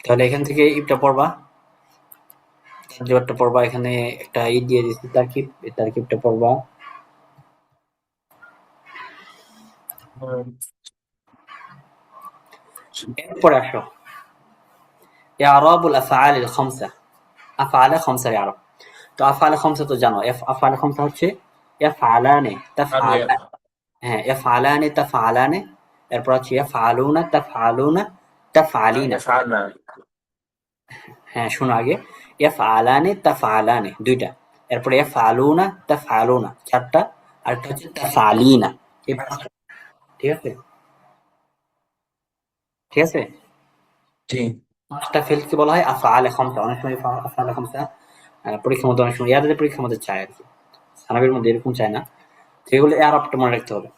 তাহলে এখান থেকে ইবটা পড়বা, তারজমাটা পড়বা, এখানে একটা ই দিয়ে দিচ্ছি তারকিব, এই তারকিবটা পড়বা। এরপরে আসো ইআরাবুল আফআলিল খামসা, আফআলা খামসার ইআরাব। তো আফআলা খামসা তো জানো, আফআলা খামসা হচ্ছে ইয়াফআলানে, তাফআলা, হ্যাঁ ইয়াফআলানে, তাফআলানে, এরপর হচ্ছে ইয়াফআলুনা, তাফআলুনা, তাফআলিনা। يفعلنا. হ্যাঁ শোনো আগে, ইয়াফআলানে, তাফআলানে দুইটা, এরপরে ইয়াফআলুনা, তাফআলুনা চারটা, আর একটা হচ্ছে তাফআলিনা, এই পাঁচটা। ঠিক আছে, ঠিক আছে। जी. পাঁচটা ফেলকে বলা হয় আফআলে খামসা। অনেক সময় আফআলে খামসা পরীক্ষার মধ্যে অনেক সময় ইয়াদের পরীক্ষার মধ্যে চায় আর কি, সানাবির মধ্যে এরকম চায় না। তো এগুলো এআরাবটা মনে রাখতে হবে,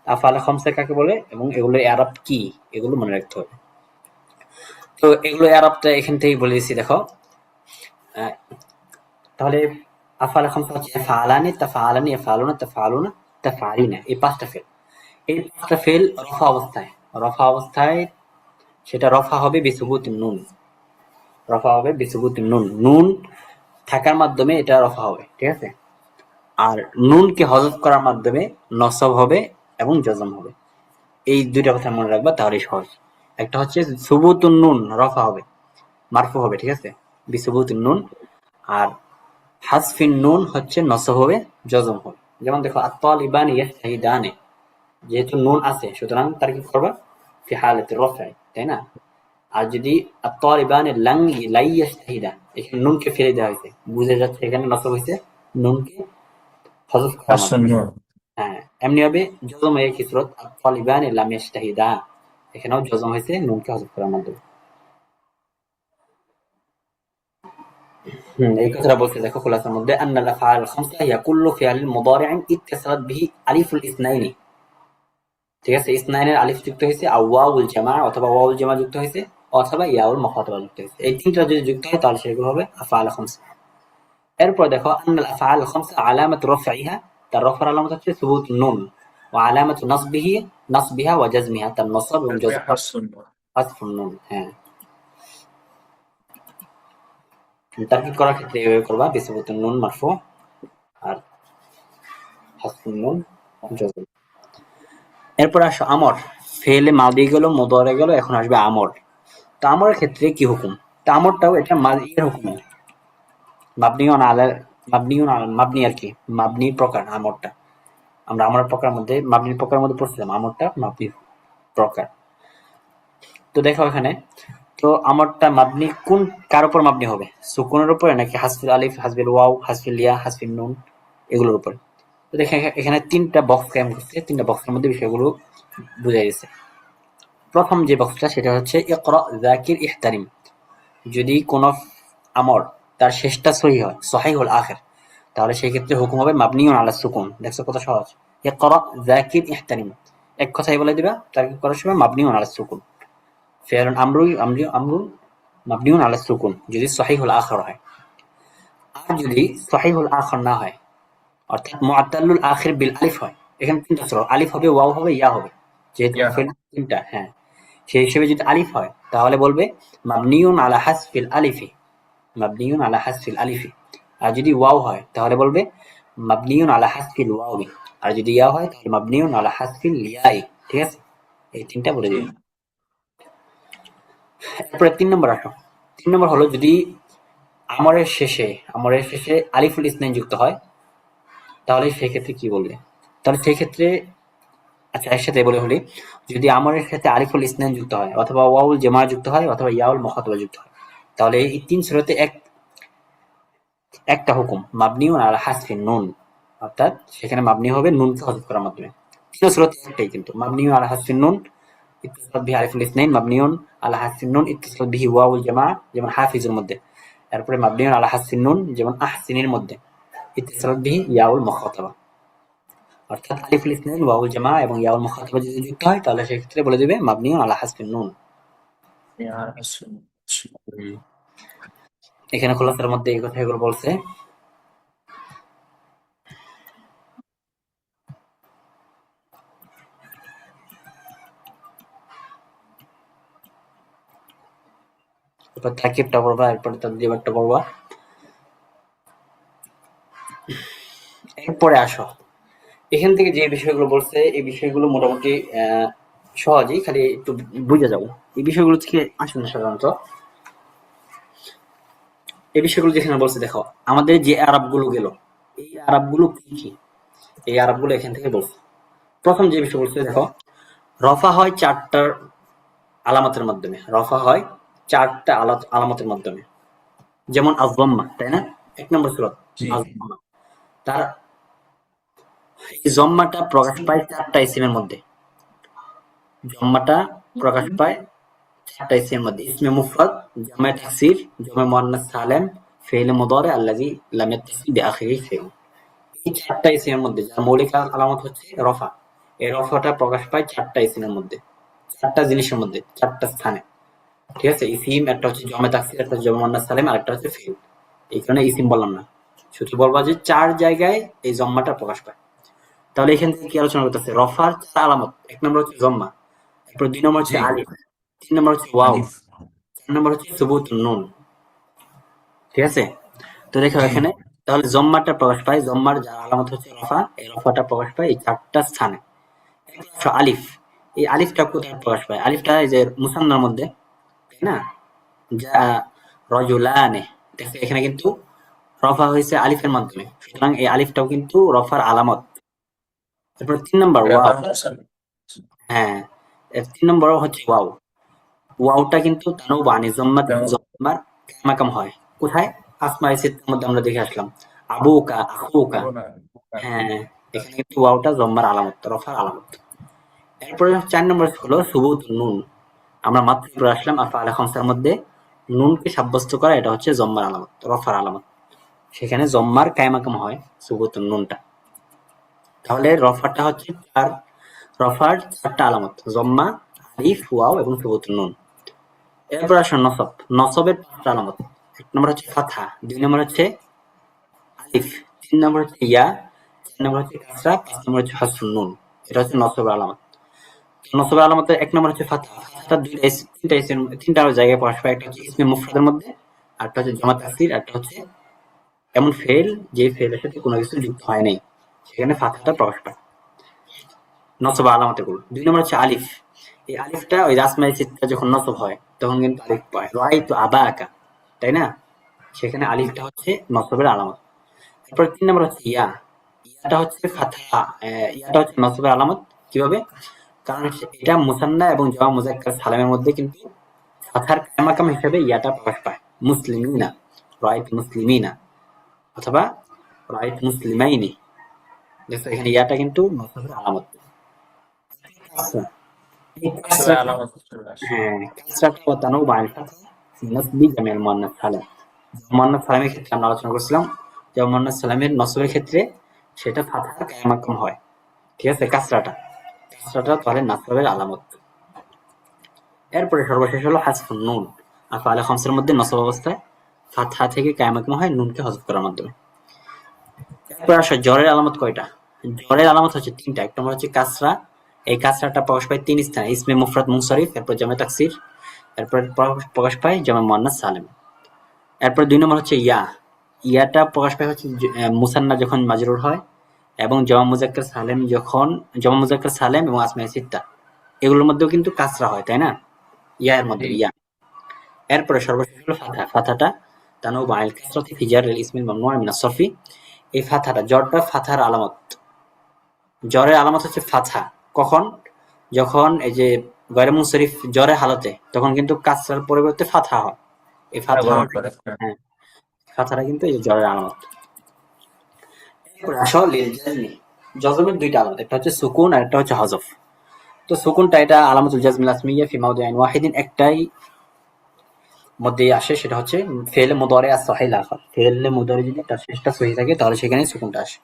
আফআলে খামসা কাকে বলে এবং এগুলো এআরাব কি, এগুলো মনে রাখতে হবে। তো এগুলো এআরাবটা এখান থেকেই বলে দিচ্ছি দেখো। আহ, তাহলে আফআলে খামসা হচ্ছে ইয়াফআলানি, তাফআলানি, ইয়াফআলুনা, তাফআলুনা, তাফআলিনা, এই পাঁচটা ফেল। এই পাঁচটা ফেল রফা অবস্থায়, রফা অবস্থায় সেটা রফা হবে বিসুবুতিন নুন, রফা হবে বিসুবুতিন নুন, নুন থাকার মাধ্যমে এটা রফা হবে, ঠিক আছে। আর নুনকে হযফ করার মাধ্যমে নসব হবে এবং জজম হবে। এই দুইটা কথা মনে রাখবা, তাহলেই সহজ। একটা হচ্ছে সুবুতুন নুন রফা হবে, মারফু হবে, ঠিক আছে, বিসুবুতুন নুন। আর হাসফিন নুন হচ্ছে নসব হবে, জজম হবে। যেমন দেখো আত-তালিবানি ইয়াজতাহিদানে, যেহেতু নুন আছে সুতরাং তার কি করবা ফি হালাতি রফা, তাই না। আর যদি আত-তালিবানি লাং লাই ইয়াজতাহিদা, এখানে নুনকে ফেলে দেওয়া হয়েছে, বুঝে যাচ্ছে এখানে নসব হয়েছে নুনকে হযফ করার حسن মাধ্যমে। النور. হ্যাঁ, এমনি হবে জজম এর কিসরত আত-তালিবানি লাম ইয়াজতাহিদা, এখানেও জজম হয়েছে নুনকে হযফ করার মাধ্যমে। এই কথাটা বলতে দেখো খুলাসার মধ্যে আন্নাল আফআল খামসা হিয়া কুল্লু ফিআলিন মুদারি'in ইত্তাসালাত বিহি আলিফুল ইসনাইনি, ঠিক আছে, ইসনাইনের আলিফ যুক্ত হয়েছে, আর ওয়াউল জামা অথবা ওয়াউল জামা যুক্ত হয়েছে, অথবা ইয়াউল মুখাতাবা যুক্ত হয়েছে। এই তিনটা যদি যুক্ত হয় তাহলে সেগুলো হবে আফআল খামসা। এরপর দেখো আন্নাল আফআল খামসা আলামাতু রাফইহা, তার রফার আলামত হচ্ছে সুবুত নুন, ওয়া আলামাতু নাসবিহি নাসবিহা ওয়া জাজমিহা, তার নসব এবং تسبيح জজম حسن النور. হাসফুন নুন। হ্যাঁ, তারকিব করার ক্ষেত্রে এভাবে করবা, বিসুবুত নুন মারফু আর হাসফুন নুন জজম। এরপর আসো আমর, ফেলে মাদি গেল, মুদারে গেল, এখন আসবে আমর। তো আমরের ক্ষেত্রে কি হুকুম? তো আমরটাও এটা মাদির হুকুম, মাবনিউন আলা, মাবনিউন আলা, মাবনি আর কি, মাবনির প্রকার আমরটা। আমরা আমরের প্রকারের মধ্যে, মাবনির প্রকারের মধ্যে পড়ছিলাম, আমরটা মাবনির প্রকার। তো দেখো এখানে, তো আমরটা মাবনি কোন, কার উপর মাবনি হবে? সুকুনের উপরে নাকি হাসফিল আলিফ, হাসফিল ওয়াও, হাসফিল ইয়া, হাসফিল নুন, এগুলোর উপরে? তো দেখেন এখানে তিনটা বক্স কায়েম করছে, তিনটা বক্সের মধ্যে বিষয়গুলো বুঝাই গেছে। প্রথম যে বক্সটা সেটা হচ্ছে ইকরা যাকির ইহতারিম, যদি কোন আমর তার শেষটা সহি হয়, সহিহুল আখির, তাহলে সেই ক্ষেত্রে হুকুম হবে মাবনিউন আলা সুকুন। দেখছো কত সহজ, ইকরা যাকির ইহতারিম, এক কথাই বলে দিবা তারকিব করার সময় মাবনিউন আলা সুকুন, ফি'লুন আমরুন মাবনিউন আলা সুকুন যদি সহিহুল আখির হয়। আর যদি সহিহুল আখির না হয়, অর্থাৎ মুআত্তালুল আখির বিল আলিফ হয়, এখানে তিনটা স্বর, আলিফ হবে, ওয়াও হবে, ইয়া হবে, যেহেতু يا. ফেল তিনটা, হ্যাঁ, সেই হিসেবে যদি আলিফ হয় তাহলে বলবে মাবনিউন আলা হাসফিল আলিফি, মাবনিউন আলা হাসফিল আলিফি। আর যদি ওয়াও হয় তাহলে বলবে মাবনিউন আলা হাসফিল ওয়াওই। আর যদি ইয়া হয় তাহলে মাবনিউন আলা হাসফিল ইয়াই। ঠিক আছে, এই তিনটা বলে দিন। जी. এরপরে ৩ নম্বর আসো। ৩ নম্বর হলো যদি আমরের শেষে, আমরের শেষে আলিফুল ইসনাইন যুক্ত হয় তাহলে সেই ক্ষেত্রে কি বলবে? তাহলে সেই ক্ষেত্রে, আচ্ছা একসাথে বলে হলি, যদি আমরের সাথে আলিফুল ইসনাইন যুক্ত হয় অথবা ওয়াউল জামা যুক্ত হয় অথবা ইয়াউল মুখাতাবা যুক্ত হয়, তাহলে এই তিন সূরাতে একটা হুকুম মাবনিউন আলা হাসফিন নুন, অর্থাৎ সেখানে মাবনি হবে নুনকে হযফ করার মাধ্যমে। তিন সূরাতে একটাই কিন্তু, মাবনিউন আলা হাসফিন নুন ইত্তিসালাত বিহি আলিফুল ইসনাইন, মাবনিউন আলা হাসফিন নুন ইত্তিসালাত বিহি ওয়াউল জামা যেমন হাফিজের মধ্যে, তারপরে মাবনিউন আলা হাসফিন নুন যেমন আহসিনের মধ্যে ইত্তিসালাত বিহি ইয়াউল মুখাতাবা। অর্থাৎ আলিফুল ইসনাইন, ওয়াউল জামা এবং ইয়াউল মুখাতাবা যদি যুক্ত হয় তাহলে সেক্ষেত্রে বলে দিবে মাবনিউন আলা হাসফিন নুন। يا حسن. এখানে খোলাসার মধ্যে এই কথাগুলো বলছে। এরপর তাকিবটা পড়বা, এরপরে তাদরিবাতটা পড়বা। এরপরে আসো, এখান থেকে যে বিষয়গুলো বলছে এই বিষয়গুলো মোটামুটি সহজেই, খালি একটু বুঝে যাবো। এই বিষয়গুলো থেকে আসুন না সাধারণত, এই বিষয়গুলো যেখানে বলছে দেখো, আমাদের যে আরবগুলো গেল, এই আরবগুলো কি কি, এই আরবগুলো এখান থেকে বলছে। প্রথম যে বিষয় বলছে দেখো, রফা হয় চারটার আলামতের মাধ্যমে, রফা হয় চারটা আলামতের মাধ্যমে। যেমন আজম্মা, তাই না? এক নম্বর সুরত জি আজম্মা। তার এই জম্মাটা প্রকাশ পায় চারটা ইসিমের মধ্যে। জম্মাটা প্রকাশ পায় চারটা ইসিমের মধ্যে: ইসমে মুফরাদ, জামে তাকসির, জামে মুয়ান্নাস সালেম, ফেইল মুদারি আল্লাযী লাম ইয়াত্তাসিল বিআখিরিহি ফাইল। এই চারটা ইসিমের মধ্যে যার মৌলিক আলামত হচ্ছে রফা। এই রফাটা প্রকাশ পায় চারটা ইসিমের মধ্যে, চারটা জিনিসের মধ্যে, চারটা স্থানে। ঠিক আছে? ইসিম একটা হচ্ছে জমে তাকসির, একটা জামে মুয়ান্নাস সালেম, আর একটা হচ্ছে ফেইল। এই কারণে ইসিম বললাম না, শুধু বলবা যে চার জায়গায় এই জম্মাটা প্রকাশ পায়। তাহলে এখান থেকে কি আলোচনা করতেছে? রফার চার আলামত: এক নম্বর হচ্ছে জম্মা, এরপর দুই নম্বর হচ্ছে জি আলিফ, তিন নম্বর হচ্ছে ওয়াও, আলিফ। চার নম্বর হচ্ছে সুবুত নুন। ঠিক আছে? তো দেখো জি এখানে, তাহলে জম্মাটা প্রকাশ পায়, জম্মার যার আলামত হচ্ছে রফা, এই রফাটা প্রকাশ পায় এই চারটা স্থানে। এরপর আলিফ, এই আলিফটা কোথায় প্রকাশ পায়? আলিফটা এই যে মুসান্নার মধ্যে, তাই না? যা রজুলানে, দেখো এখানে কিন্তু রফা হয়েছে আলিফের মাধ্যমে, সুতরাং এই আলিফটাও কিন্তু রফার আলামত। এরপর তিন নম্বর ওয়াও। হ্যাঁ, এর তিন নম্বর হচ্ছে ওয়াও। ওয়াওটা কিন্তু তানু বানি জম্মার কামাকাম হয়। কোথায়? আসমায়ে সিত্তার মধ্যে আমরা দেখে আসলাম। আবুকা, আখুকা। হ্যাঁ, এখানে কিন্তু ওয়াওটা জম্মার আলামত, রফার আলামত। এরপরে ৪ নম্বর হলো সুবুত নুন। আমরা মাত্র পড়ে আসলাম আফআলে খামসার মধ্যে নুনকে সাব্যস্ত করা, এটা হচ্ছে জম্মার আলামত, রফার আলামত। সেখানে জম্মার কায়মাকাম হয় সুবুত নুনটা। তাহলে রফাটা হচ্ছে রফার চারটা আলামত: জম্মা, আলিফ, ওয়াও এবং সুবুত নুন। এরপর আসো নসব। নসবের পাঁচটা আলামত: এক নম্বর হচ্ছে ফাথা, দুই নম্বর হচ্ছে আলিফ, তিন নম্বর হচ্ছে ইয়া, চার নম্বর হচ্ছে কাসরা, পাঁচ নম্বর হচ্ছে হাসফুন নুন। এটা হচ্ছে নসবের আলামত। নসবের আলামতের এক নম্বর হচ্ছে ফাথা। ফাথাটা তিনটা জায়গায় প্রকাশ পায়। একটা হচ্ছে ইসমে মুফরাদের মধ্যে, আরেকটা হচ্ছে জামা তাকসির, একটা হচ্ছে এমন ফেল যে ফেলের সাথে কোনো কিছু যুক্ত হয় নাই, সেখানে ফাথাটা প্রকাশ পায়। নসব আলামতের গুলো। দুই নম্বর হচ্ছে আলিফ। এই আলিফটা ওই রাসমাই চিত্রা যখন নসব হয় তখন কিন্তু আলিফ পায়, রাই তো আবা আঁকা, তাই না? সেখানে আলিফটা হচ্ছে নসবের আলামত। এরপর তিন নম্বর হচ্ছে ইয়া। ইয়াটা হচ্ছে ফাতহা, ইয়াটা হচ্ছে নসবের আলামত। কিভাবে? কারণ এটা মুসান্না এবং জমা মুজাক্কার সালামের মধ্যে কিন্তু ফাতহার কায়মাকাম হিসেবে ইয়াটা প্রকাশ পায়। মুসলিমিনা, রাইট মুসলিমিনা, অথবা রাইট মুসলিমাইনি। দেখো এখানে ইয়াটা কিন্তু নসবের আলামত। আচ্ছা, এই কাসরাটা, আলামত চলে আসে। হ্যাঁ, কাসরাটা ও তানউ বা'আল ফাতহ ফি নাসবি জামি'আল মুআন্নাস সালিম। মুআন্নাস সালিমের ক্ষেত্রে আমরা আলোচনা করছিলাম যে মুআন্নাস সালিমের নসবের ক্ষেত্রে সেটা ফাতহার কায়মাকাম হয়। ঠিক আছে? কাসরাটা, কাসরাটা তাহলে নাসবের আলামত। এরপরে সর্বশেষ হলো হাসফুন নুন। আফআলে খামসের মধ্যে নসব অবস্থায় ফাতহা থেকে কায়মাকাম হয় নুনকে হযফ করার মাধ্যমে। এরপর আসো জ্বরের আলামত কয়টা? জ্বরের আলামত হচ্ছে তিনটা। এক নম্বর হচ্ছে কাসরা। এই কাসরাটা প্রকাশ পায় তিন স্থানে: ইসমে মুফরাদ মুনসারিফ, এরপর জামে তাকসির, এরপর প্রকাশ পায় জামে মুয়ান্নাস সালিম। এরপর দুই নম্বর হচ্ছে ইয়া। ইয়াটা প্রকাশ পায় হচ্ছে মুসান্না যখন মাজরুর হয়, এবং জমা মুজাক্কার সালেম এবং আসমায়ে সিত্তা, এগুলোর মধ্যেও কিন্তু কাসরা হয়, তাই না? ইয়া এর মধ্যে জি ইয়া। এরপরে সর্বশেষ হলো ফাতহা। ফাতহাটা তানউ বা'আল কাসরাতি ফি জাররিল ইসমিল মামনুউ মিনাস সরফি। এই ফাতহাটা, জ্বরটা ফাতহার আলামত। জ্বরের আলামত হচ্ছে ফাতহা। কখন? যখন এই যে গয়রে মুনসরিফ জ্বরের হালতে, তখন কিন্তু কাসরার পরিবর্তে ফাতহা হয়। এই ফাতহা, ব্যবহার করে। হ্যাঁ, ফাতহাটা কিন্তু এই যে জ্বরের আলামত। এরপরে আসো লিল জাজমি। জজমের দুইটা আলামত, একটা হচ্ছে সুকুন আর একটা হচ্ছে হযফ। তো সুকুনটা এটা আলামাতুল জাজমিল আসমিয়্যা ফি মাওদি'ইন ওয়াহিদিন, একটাই মধ্যেই আসে, সেটা হচ্ছে ফেলে মুদারি আর সহিহ আখার। ফেলে মুদারি যদি তার শেষটা সহিহ থাকে তাহলে সেখানে সুকুনটা আসে।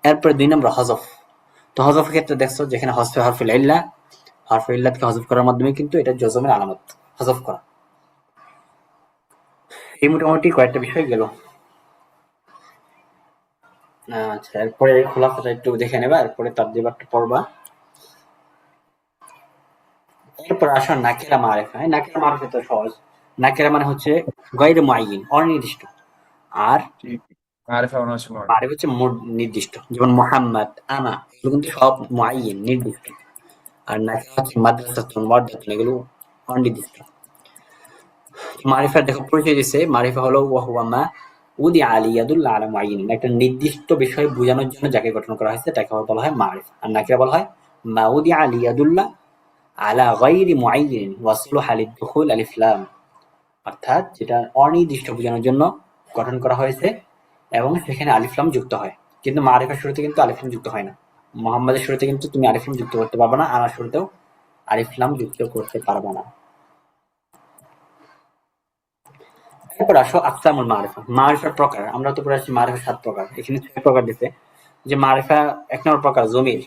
এরপরে দুই নম্বর হযফ। তো হযফের ক্ষেত্রে দেখছো যেখানে হযফে হরফুল ইল্লা, হরফুল ইল্লাতকে হযফ করার মাধ্যমে কিন্তু এটা জজমের আলামত, হযফ করা। এই মোটামুটি কয়েকটা বিষয় গেল। আচ্ছা, এরপরে খোলাসাটা একটু দেখে নেবা, এরপরে তারজিবাতটা পড়বা। এরপর আসো নাকিরা মারিফা। এই নাকিরা মারিফা তো সহজ। নাকিরা মানে হচ্ছে গায়রে মুআয়্যান, অনির্দিষ্ট। আর জি। মারিফা মানে হচ্ছে মারিফ হচ্ছে নির্দিষ্ট। যেমন মুহাম্মদ, আনা, এগুলো কিন্তু সব মুআয়্যান, নির্দিষ্ট। আর নাকিরা হচ্ছে মাদ্রাসাতুন, ওয়ারদাতুন, এগুলো অনির্দিষ্ট। মারিফার দেখো পরিচয় দিচ্ছে, মারিফা হলো ওয়াহুয়া মা উদিআ লিয়াদুল্লা আলা মুআয়্যানিন, একটা নির্দিষ্ট বিষয় বোঝানোর জন্য যাকে গঠন করা হয়েছে তাকে বলা হয় মারিফা। আর নাকিরা বলা হয় মা উদিআ লিয়াদুল্লা আলা গায়রি মুআয়্যানিন ওয়াসলুহা লিদ্দুখুল আলিফ লাম, অর্থাৎ যেটা অনির্দিষ্ট বোঝানোর জন্য গঠন করা হয়েছে এবং সেখানে আলিফ লাম যুক্ত হয়। কিন্তু মারিফার শুরুতে কিন্তু আলিফ লাম যুক্ত হয় না। মুহাম্মাদের শুরুতে কিন্তু তুমি আলিফ লাম যুক্ত করতে পারবে না, আনার শুরুতেও আলিফ লাম যুক্ত করতে পারবে না। এরপর আসো আকসামুল মারিফা, মারিফার প্রকার। আমরা তো পড়ে আসছি মারিফা 7 প্রকার, এখানে 6 প্রকার দিতে। যে মারিফা 1 নম্বর প্রকার জমির,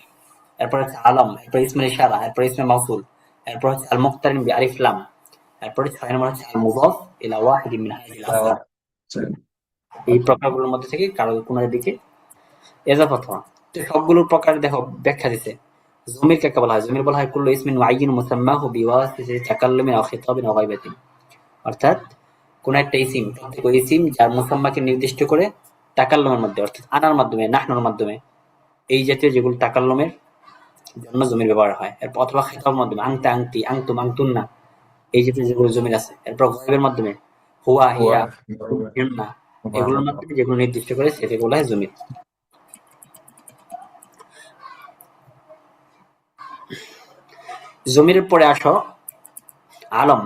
এরপর হচ্ছে আলম, এরপর ইসমে ইশারা, এরপর ইসমে মাউসুল, এরপর হচ্ছে আল মুক্তারিন বি আলিফ লাম, এরপর 6 নম্বর হচ্ছে আল মুযাফ ইলা ওয়াহিদিন মিন হাযিহিল আসমাʼ। এই প্রকারগুলোর মধ্যে থেকে কারো কোন দিকে এজাফত হওয়া। তো সবগুলোর প্রকার দেখো ব্যাখ্যা দিতে। জমির কাকে বলা হয়? জমির বলা হয় কুল্লু ইসমিন মুআয়্যান মুসাম্মাহু বিওয়াসিতাতি তাকাল্লুমিন আও খিতাবিন আও গায়বাতিন, অর্থাৎ কোন একটা ইসিম, প্রত্যেক ইসিম যার মুসাম্মাকে নির্দিষ্ট করে তাকাল্লুমের মাধ্যমে, অর্থাৎ আনার মাধ্যমে, নাহনুর মাধ্যমে, এই জাতীয় যেগুলো তাকাল্লুমের জন্য জমির ব্যবহার হয়। এরপর অথবা খিতাবের মাধ্যমে আংতা, আংতি, আংতুম, আংতুন্না, এই জাতীয় যেগুলো জমির আছে। এরপর গায়বের মাধ্যমে হুয়া, هو হিয়া, হিন্না, এগুলোর মাধ্যমে যেগুলো নির্দিষ্ট করে সেটাকে বলা হয় জমির। জমির পরে আসো আলম।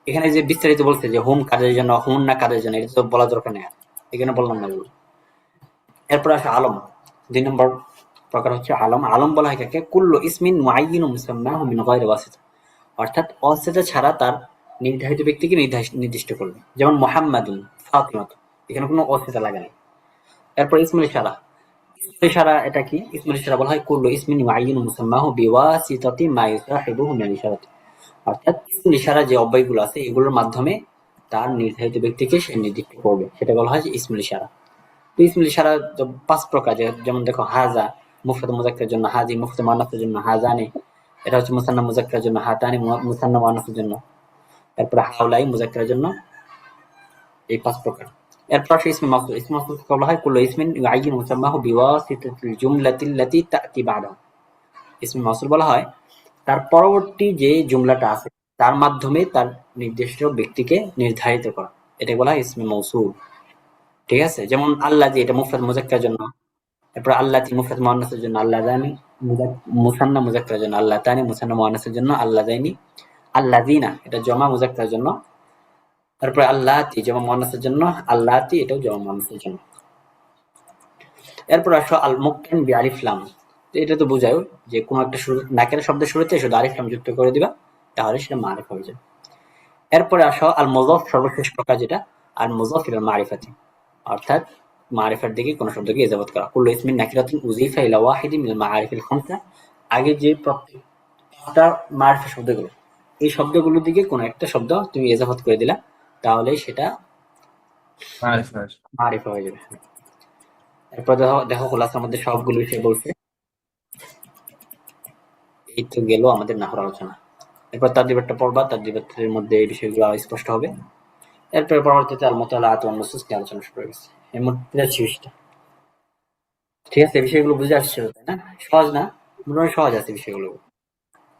এখানে যে বিস্তারিত বলছে যে হুম কাদের জন্য, হুন না কাদের জন্য, এটা তো বলা দরকার নেই, এখানে বললাম না এগুলো। এরপর আসে আলম, 2 নম্বর প্রকার হচ্ছে আলম। আলম বলা হয় কাকে? কুল্লু ইসমিন মুআয়্যানুন মুসাম্মাহু মিন গায়রি ওয়াসিতা, অর্থাৎ ওয়াসিতা ছাড়া তার নির্ধারিত ব্যক্তিকে নির্দিষ্ট করবে। যেমন মুহাম্মাদুন, ফাতিমাতু, এখানে কোনো ওয়াসিতা লাগে নাই। এরপর ইসমুল ইশারা। ইসমুল ইশারা এটা কি? ইসমুল ইশারা বলা হয় কুল্লু ইসমিন মুআয়্যানুন মুসাম্মাহু বিওয়াসিতাতি মা ইউসাহিবুহু মিনাল ইশারাতি, অর্থাৎ ইসমুল ইশারা যে অব্যয়গুলো আছে এগুলোর মাধ্যমে তার নির্ধারিত ব্যক্তিকে সে নির্দিষ্ট করবে, সেটা বলা হয় যে ইসমুল ইশারা। তো ইসমুল ইশারা 5 প্রকার, যেমন দেখো হাজা মুফরাদ মুযাক্কারের জন্য, হাজি মুফরাদ মুআন্নাসের জন্য, হাজানি এটা হচ্ছে মুসান্না মুযাক্কারের জন্য, হাতানি মুসান্না মুআন্নাসের জন্য, তারপরে হাওলাই মুযাক্কারের জন্য। এই 5 প্রকার। এরপর আসে ইসমে মাউসুল। ইসমে মাউসুল বলা হয় কুল্লু ইসমিন ইউআইয়িন মুসাম্মাহু বিওয়াসিতাতিল জুমলাতিল্লাতী তা'তি বা'দাহু। ইসমে মাউসুল বলা হয় তার পরবর্তী যে জুমলাটা আছে তার মাধ্যমে তার নির্দিষ্ট ব্যক্তিকে নির্ধারিত করা, এটা বলা হয় ইসমে মাউসুল। ঠিক আছে? যেমন আল্লাযী, এটা মুফরাদ মুযাক্কারের জন্য। এরপর আল্লাতী মুফরাদ মুআন্নাসের জন্য আল্লাযানি, মুসান্না মুযাক্কারের জন্য আল্লাতানি, মুসান্না মুআন্নাসের জন্য আল্লাযাইনি। আল্লাযীনা এটা জমা মুযাক্কারের জন্য। তারপরে আল্লাতী জমা মুআন্নাসের জন্য আল্লাতী, এটাও জমা মুআন্নাসের জন্য। এরপর আসো আল মুক্তারিন বি আলিফ লাম। তো এটা তো বোঝায় যে কোন একটা শুরু নাকিরা শব্দের শুরুতে শুধু আলিফ লাম যুক্ত করে দিবা, তাহলে সেটা মারিফা হয়ে যাবে। এরপরে আসো আল মুযাফ, সর্বশেষ প্রকার যেটা আল মুযাফ ইলাল মারিফাতি, অর্থাৎ মারিফার দিকে কোন শব্দকে ইজাফত করা। কুল্লু ইসমিন নাকিরাতুন উযিফা ইলা ওয়াহিদিন মিনাল মাআরিফিল খামসা, আগে যে প্রত্যেকটা মারিফা শব্দগুলো, এই শব্দগুলোর দিকে কোন একটা শব্দ তুমি ইজাফত করে দিলা, তাহলে সেটা معرفة. মারিফা হয়ে যাবে। এরপর দেখো দেখো খোলাসার মধ্যে সবগুলো সে বলছে। এই তো গেল আমাদের নাহর আলোচনা। এরপর তাদরিবাতটা পড়বা, তাদরিবাতের মধ্যে এই বিষয়গুলো আরো স্পষ্ট হবে। এরপর পরবর্তীতে আল মুতালাআত ওয়ান নুসুস নিয়ে আলোচনা শুরু হয়ে গেছে। এর মধ্যে ৩৬টা। ঠিক আছে? এই বিষয়গুলো বুঝে আসছে, তাই না? সহজ না? মোটামুটি সহজ আছে বিষয়গুলো।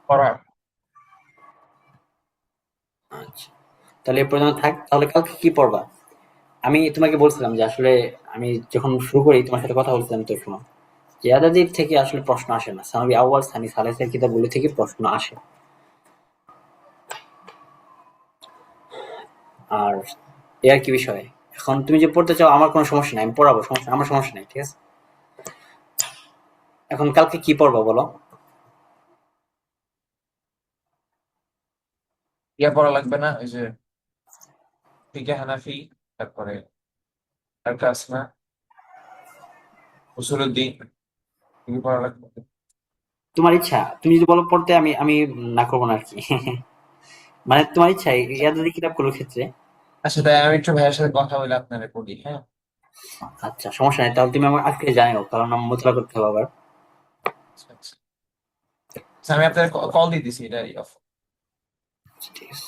قرأ. আচ্ছা, তাহলে এ পর্যন্ত থাক। তাহলে কালকে কি পড়বা? আমি তোমাকে বলছিলাম যে আসলে আমি যখন শুরু করি তোমার সাথে কথা বলছিলাম তো শোনো, যে ইয়াদাদির থেকে আসলে প্রশ্ন আসে না, সানাবি আউয়াল সানি সালেসের কিতাবগুলো থেকে প্রশ্ন আসে। আর এ আর কি বিষয়। এখন তুমি যে পড়তে চাও আমার কোনো সমস্যা নাই, আমি পড়াবো, সমস্যা আমার সমস্যা নাই, ঠিক আছে? এখন কালকে কি পড়বা বলো? ইয়া পড়া লাগবে না? ওই যে ফিকে হানাফি, তারপরে আল কাসমা, উসুলুদ্দিন, এগুলো পড়া লাগবে। তোমার ইচ্ছা, তুমি যদি বলো পড়তে, আমি আমি না করবো না আর কি। মানে তোমার ইচ্ছা ইয়াদাদি কিতাবগুলোর ক্ষেত্রে। আচ্ছা, তাই আমি একটু ভাইয়ের সাথে কথা বলে আপনারা পড়ি, হ্যাঁ? আচ্ছা, সমস্যা নাই, তাহলে তুমি আমার আজকে জানাও, কারণ আমার মোতলা করতে হবে আবার। আচ্ছা, আচ্ছা। আচ্ছা, আমি আপনার কল দিয়ে দিছি, এটা ঠিক আছে।